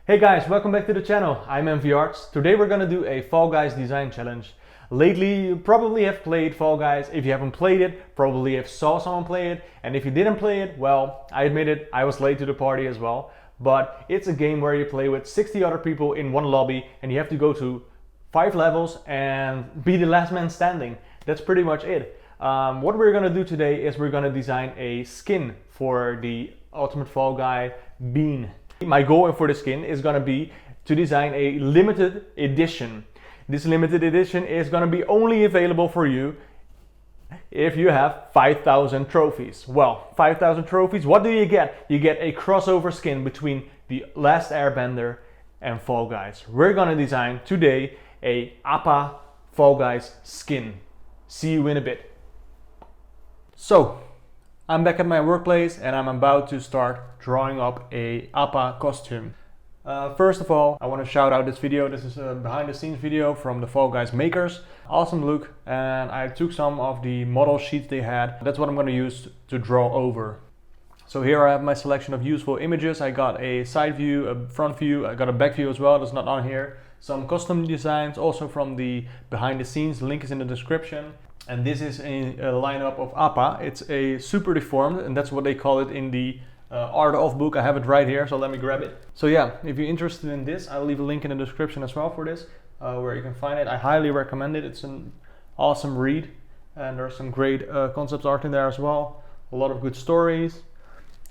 Hey guys, welcome back to the channel. I'm MV Arts. Today we're gonna do a Fall Guys design challenge. Lately, you probably have played Fall Guys. If you haven't played it, probably have saw someone play it. And if you didn't play it, well, I admit it, I was late to the party as well. But it's a game where you play with 60 other people in one lobby and you have to go to 5 levels and be the last man standing. That's pretty much it. What we're gonna do today is we're gonna design a skin for the Ultimate Fall Guy Bean. My goal for the skin is gonna be to design a limited edition. This limited edition is gonna be only available for you if you have 5,000 trophies. Well, 5,000 trophies, what do you get? You get a crossover skin between the Last Airbender and Fall Guys. We're gonna design today a Appa Fall Guys skin. See you in a bit. So, I'm back at my workplace and I'm about to start drawing up a Appa costume. First of all, I want to shout out this video. This is a behind the scenes video from the Fall Guys makers. Awesome look, and I took some of the model sheets they had. That's what I'm going to use to draw over. So here I have my selection of useful images. I got a side view, a front view, I got a back view as well, that's not on here. Some custom designs also from the behind the scenes, link is in the description. And this is a lineup of Appa. It's a super deformed, and that's what they call it in the art of book. I have it right here, so let me grab it. So yeah, if you're interested in this, I'll leave a link in the description as well for this, where you can find it. I highly recommend it. It's an awesome read, and there's some great concept art in there as well. A lot of good stories,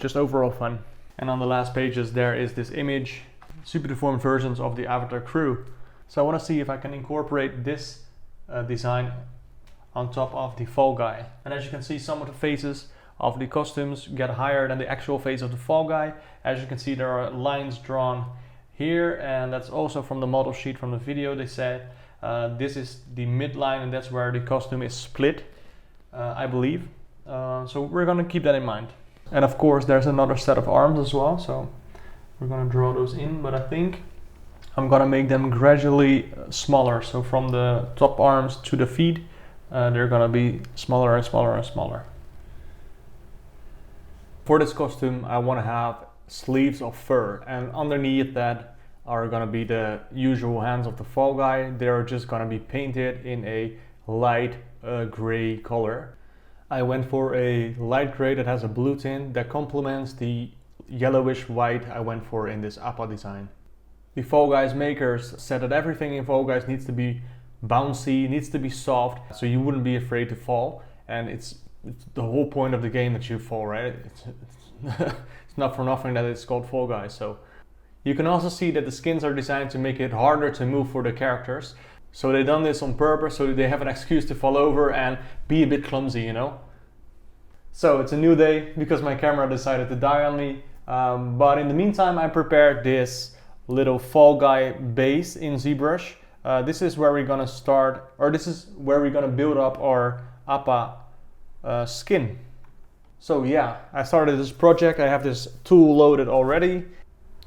just overall fun. And on the last pages there is this image, super deformed versions of the Avatar crew. So I want to see if I can incorporate this design on top of the Fall Guy. And as you can see, some of the faces of the costumes get higher than the actual face of the Fall Guy. As you can see, there are lines drawn here, and that's also from the model sheet from the video. They said this is the midline, and that's where the costume is split, I believe. So we're gonna keep that in mind. And of course, there's another set of arms as well, so we're gonna draw those in, but I think I'm gonna make them gradually smaller. So from the top arms to the feet, they're gonna be smaller and smaller and smaller. For this costume, I want to have sleeves of fur, and underneath that are gonna be the usual hands of the Fall Guy. They're just gonna be painted in a light gray color. I went for a light gray that has a blue tint that complements the yellowish white I went for in this Appa design. The Fall Guys makers said that everything in Fall Guys needs to be bouncy, needs to be soft, so you wouldn't be afraid to fall. And it's the whole point of the game that you fall, right? It's not for nothing that it's called Fall Guys. So you can also see that the skins are designed to make it harder to move for the characters. So they've done this on purpose, so they have an excuse to fall over and be a bit clumsy, you know? So it's a new day because my camera decided to die on me. But in the meantime, I prepared this little Fall Guy base in Zbrush. This is where we're gonna start, or this is where we're gonna build up our Appa skin. So yeah, I started this project. I have this tool loaded already.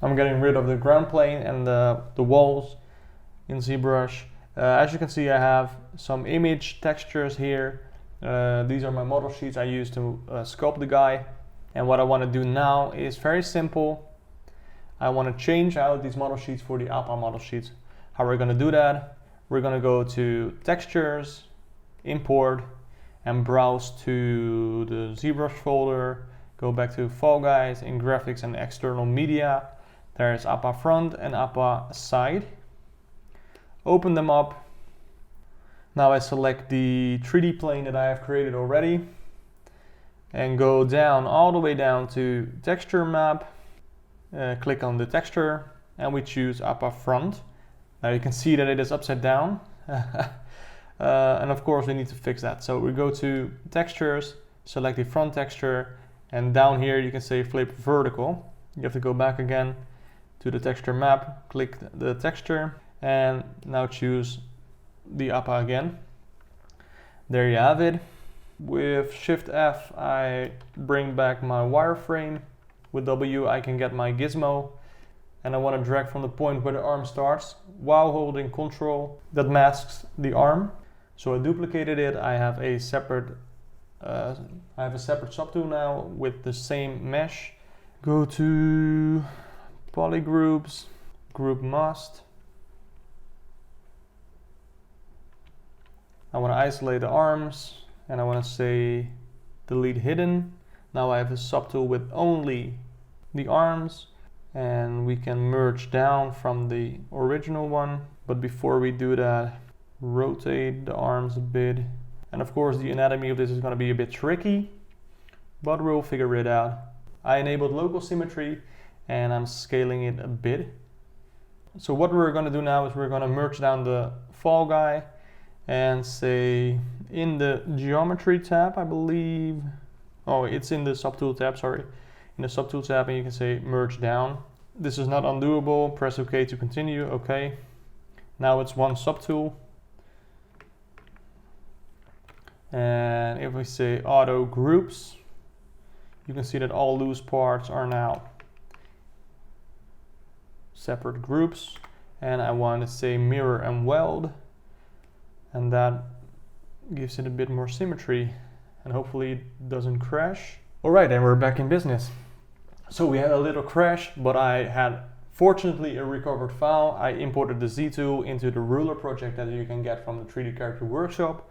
I'm getting rid of the ground plane and the walls in Zbrush. As you can see, I have some image textures here. These are my model sheets I use to sculpt the guy. And what I want to do now is very simple. I want to change out these model sheets for the Appa model sheets. How we're going to do that? We're going to go to textures, import, and browse to the Zbrush folder. Go back to Fall Guys in graphics and external media. There's Appa front and Appa side. Open them up. Now I select the 3D plane that I have created already and go down all the way down to texture map. Click on the texture and we choose Appa front. Now you can see that it is upside down. And of course we need to fix that. So we go to textures, select the front texture, and down here you can say flip vertical. You have to go back again to the texture map, click the texture, and now choose the Appa again. There you have it. With Shift F I bring back my wireframe. With W I can get my gizmo. And I want to drag from the point where the arm starts while holding Control. That masks the arm. So I duplicated it. I have a separate subtool now with the same mesh. Go to polygroups, group masked. I want to isolate the arms and I want to say delete hidden. Now I have a subtool with only the arms, and we can merge down from the original one. But before we do that, rotate the arms a bit. And of course the anatomy of this is going to be a bit tricky, but we'll figure it out. I enabled local symmetry and I'm scaling it a bit. So what we're going to do now is we're going to merge down the Fall Guy and say in the geometry tab, I believe, oh, it's in the subtool tab, sorry. In the subtool tab, and you can say merge down. This is not undoable, press OK to continue, okay. Now it's one subtool. And if we say auto groups, you can see that all loose parts are now separate groups. And I want to say mirror and weld, and that gives it a bit more symmetry, and hopefully it doesn't crash. All right, and we're back in business. So we had a little crash, but I had fortunately a recovered file. I imported the Z tool into the ruler project that you can get from the 3D Character Workshop.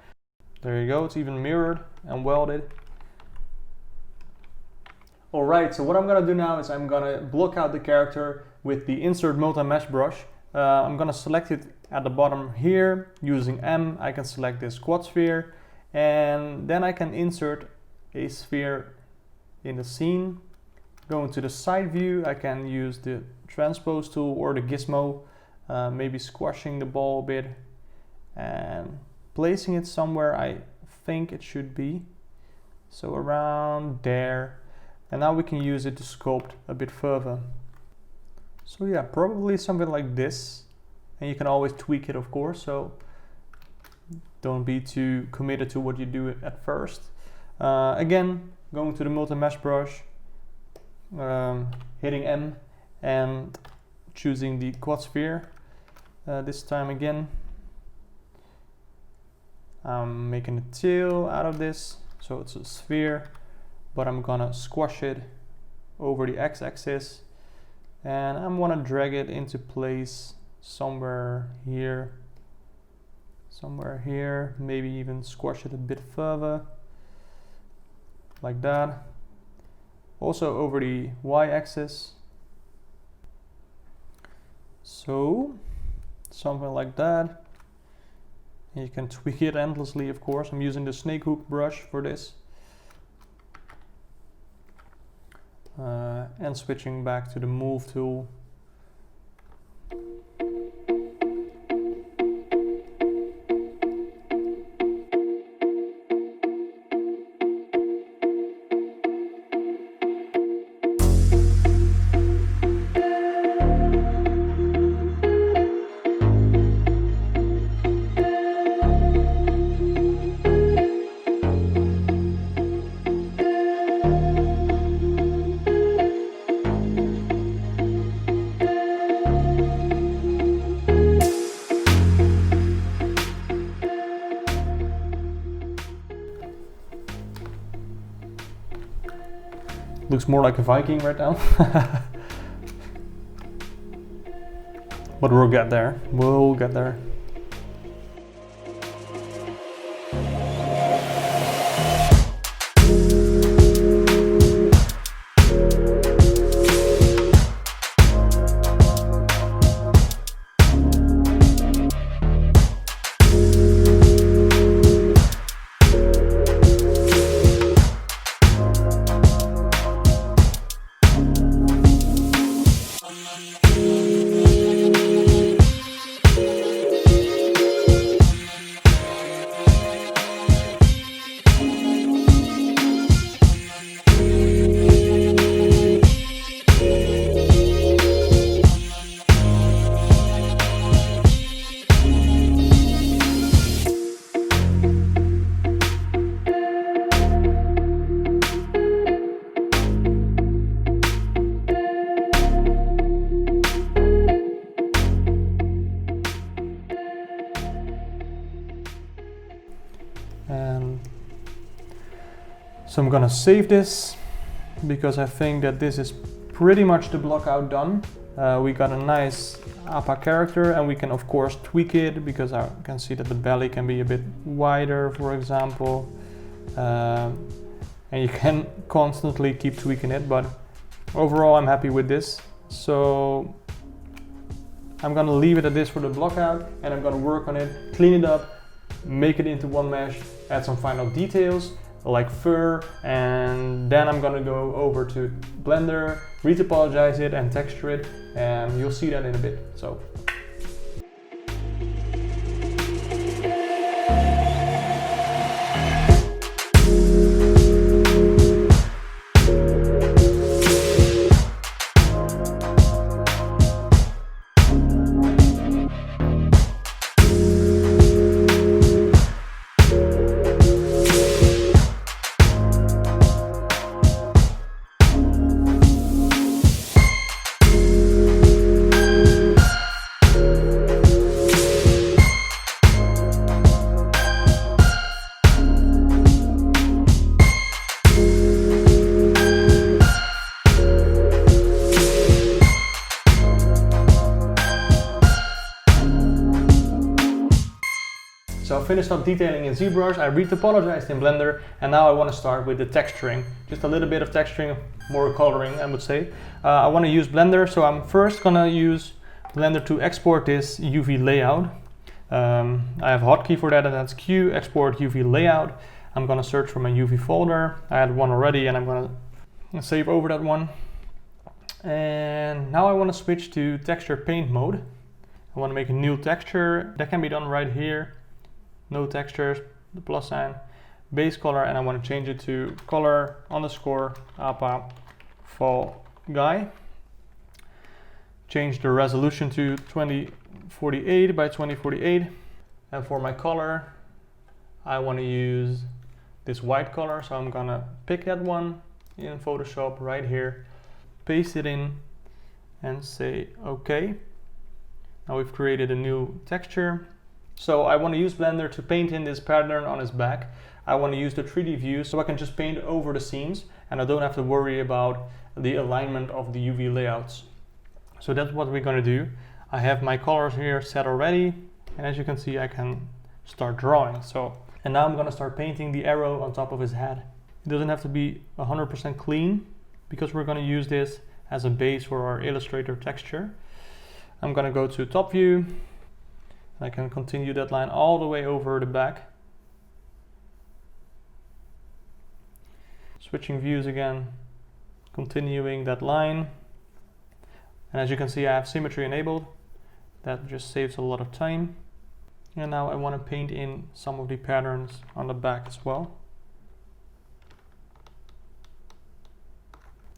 There you go, it's even mirrored and welded. All right, so what I'm gonna do now is I'm gonna block out the character with the Insert Multi-Mesh brush. I'm gonna select it at the bottom here. Using M, I can select this quad sphere, and then I can insert a sphere in the scene. Going to the side view, I can use the transpose tool or the gizmo, maybe squashing the ball a bit and placing it somewhere I think it should be. So around there. And now we can use it to sculpt a bit further. So yeah, probably something like this. And you can always tweak it, of course, so don't be too committed to what you do at first. Again, going to the multi-mesh brush, hitting M and choosing the quad sphere. This time again, I'm making a tail out of this, so it's a sphere, but I'm gonna squash it over the x-axis, and I'm gonna drag it into place somewhere here, maybe even squash it a bit further, like that. Also over the y-axis, so something like that. And you can tweak it endlessly, of course. I'm using the snake hook brush for this. And switching back to the move tool. Looks more like a Viking right now. But we'll get there. We'll get there. So I'm gonna save this because I think that this is pretty much the block out done. We got a nice Appa character, and we can of course tweak it because I can see that the belly can be a bit wider, for example. And you can constantly keep tweaking it, but overall I'm happy with this. So I'm gonna leave it at this for the block out, and I'm gonna work on it, clean it up, make it into one mesh, add some final details like fur, and then I'm gonna go over to Blender, retopologize it and texture it, and you'll see that in a bit. So So I finished up detailing in Zbrush, I retopologized in Blender, and now I want to start with the texturing. Just a little bit of texturing, more coloring I would say. I want to use Blender, so I'm first going to use Blender to export this UV layout. I have a hotkey for that, and that's Q, export UV layout. I'm going to search for my UV folder. I had one already, and I'm going to save over that one. And now I want to switch to texture paint mode. I want to make a new texture. That can be done right here. No textures, the plus sign, base color, and I want to change it to color underscore Appa Fall Guy. Change the resolution to 2048 by 2048. And for my color, I want to use this white color, so I'm gonna pick that one in Photoshop right here, paste it in, and say OK. Now we've created a new texture. So I want to use Blender to paint in this pattern on his back. I want to use the 3D view so I can just paint over the seams, and I don't have to worry about the alignment of the UV layouts. So that's what we're going to do. I have my colors here set already, and as you can see I can start drawing. And now I'm going to start painting the arrow on top of his head. It doesn't have to be 100% clean because we're going to use this as a base for our Illustrator texture. I'm going to go to top view. I can continue that line all the way over the back. Switching views again, continuing that line. And as you can see, I have symmetry enabled. That just saves a lot of time. And now I want to paint in some of the patterns on the back as well.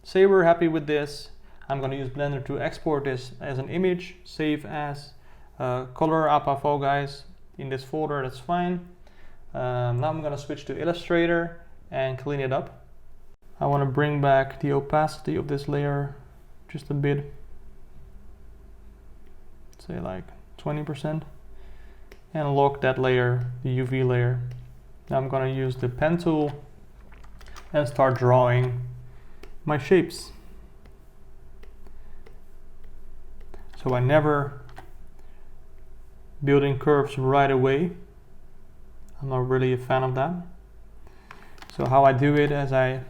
Say we're happy with this. I'm going to use Blender to export this as an image, save as color Appa Fall Guys in this folder, that's fine. Now I'm going to switch to Illustrator and clean it up. I want to bring back the opacity of this layer just a bit, say like 20%, and lock that layer, the UV layer. Now I'm going to use the pen tool and start drawing my shapes. So I never building curves right away. I'm not really a fan of that. So how I do it is I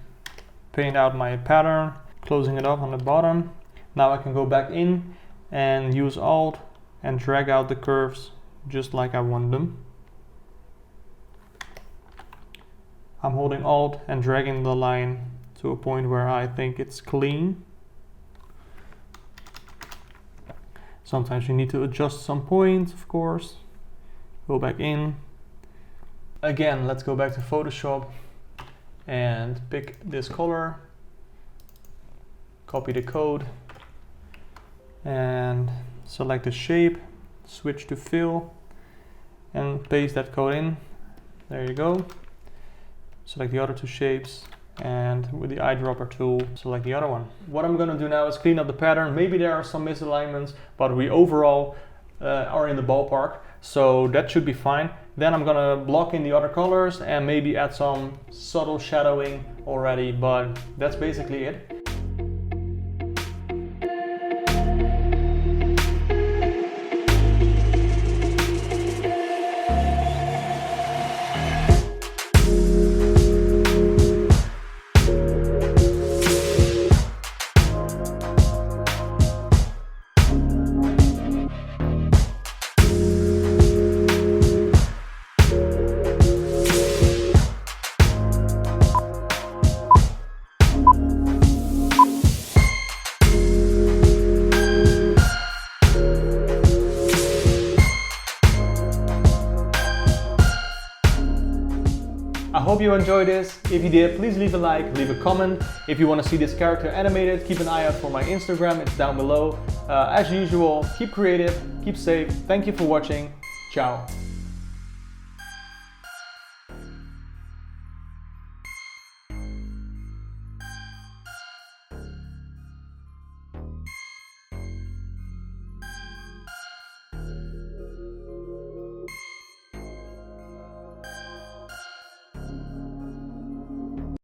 paint out my pattern, closing it off on the bottom. Now I can go back in and use Alt and drag out the curves just like I want them. I'm holding Alt and dragging the line to a point where I think it's clean. Sometimes you need to adjust some points, of course. Go back in. Again, let's go back to Photoshop and pick this color. Copy the code and select the shape. Switch to fill and paste that code in. There you go. Select the other two shapes, and with the eyedropper tool, select the other one. What I'm gonna do now is clean up the pattern. Maybe there are some misalignments, but we overall are in the ballpark, so that should be fine. Then I'm gonna block in the other colors and maybe add some subtle shadowing already, but that's basically it. hope you enjoyed this. If you did, please leave a like, leave a comment. If you want to see this character animated, keep an eye out for my Instagram, it's down below. As usual, keep creative, keep safe. Thank you for watching. Ciao.